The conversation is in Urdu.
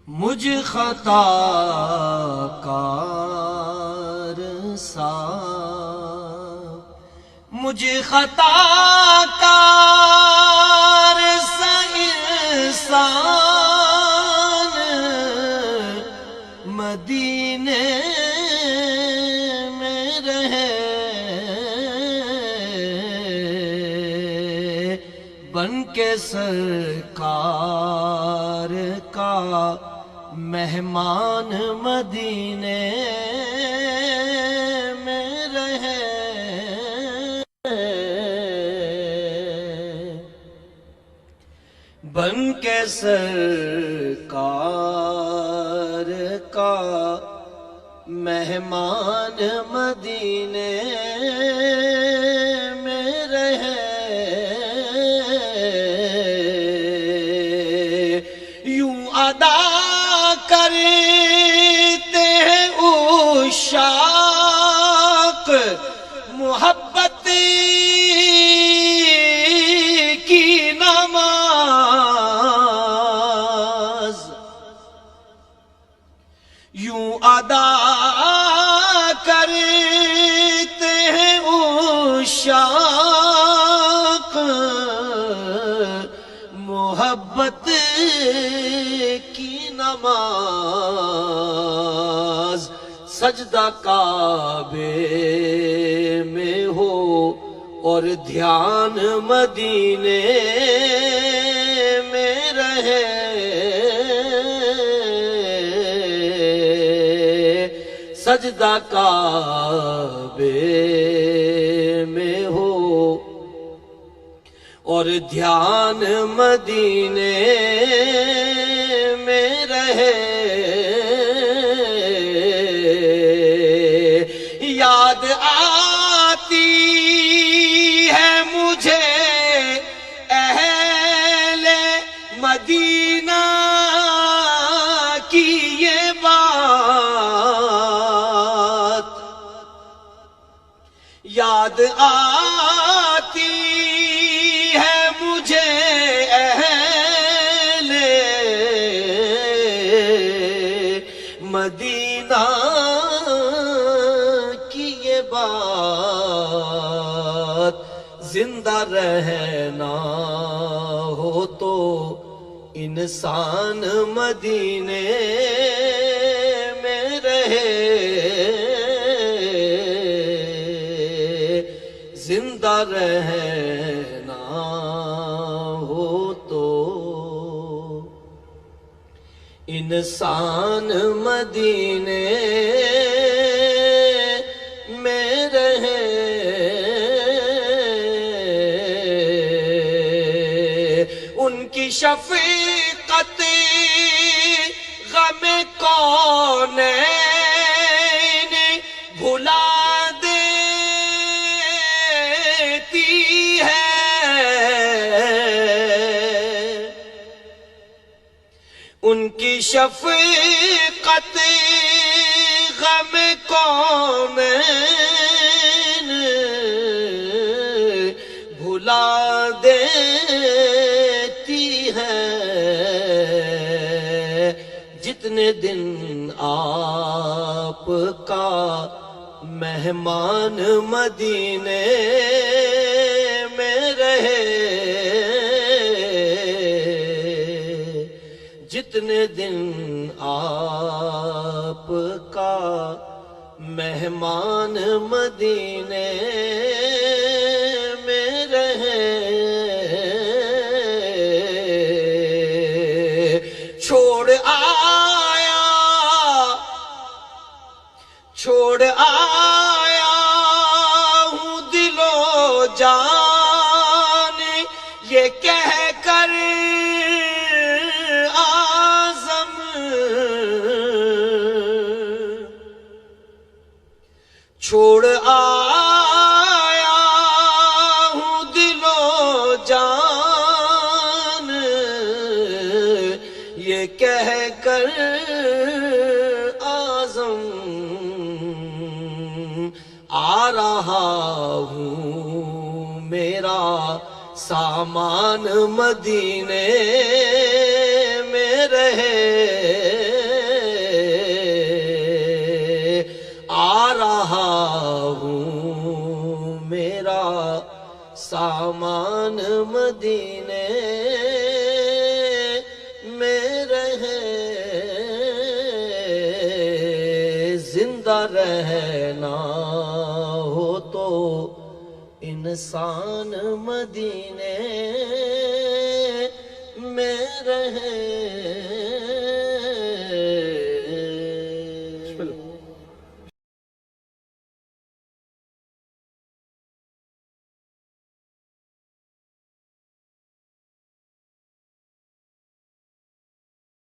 مجھ خطا کار سا مجھ خطا کار سا انسان مدینے میں رہے بن کے سرکار کا مہمان مدینے میں رہے بن کے سرکار کا مہمان مدینے میں رہے یوں ادا کرتے ہیں عشاق محبت کی نماز یوں ادا کرتے ہیں عشاق محبت کی نماز سجدہ کعبے میں ہو اور دھیان مدینے میں رہے سجدہ کعبے میں ہو اور دھیان مدینے میں رہے یاد آتی ہے مجھے اہل مدینہ کی یہ بات یاد آتی ہے مجھے اہل مدینہ کی یہ بات زندہ رہنا ہو تو انسان مدینے میں رہے زندہ رہنا ہو تو انسان مدینے میں رہے ان کی شفقت غم کونین بھلا دیتی ہے ان کی شفقت غم کونین بھلا دیتی ہے جتنے دن آپ کا مہمان مدینے میں رہے جتنے دن آپ کا مہمان مدینے میں رہے چھوڑ آیا ہوں دل و جان یہ کہہ کر اعظم چھوڑ آیا ہوں دل و جان یہ کہہ کر اعظم آ رہا ہوں میرا سامان مدینے میں رہے مدینے میں رہے، زندہ رہنا ہو تو انسان مدینے میں رہے۔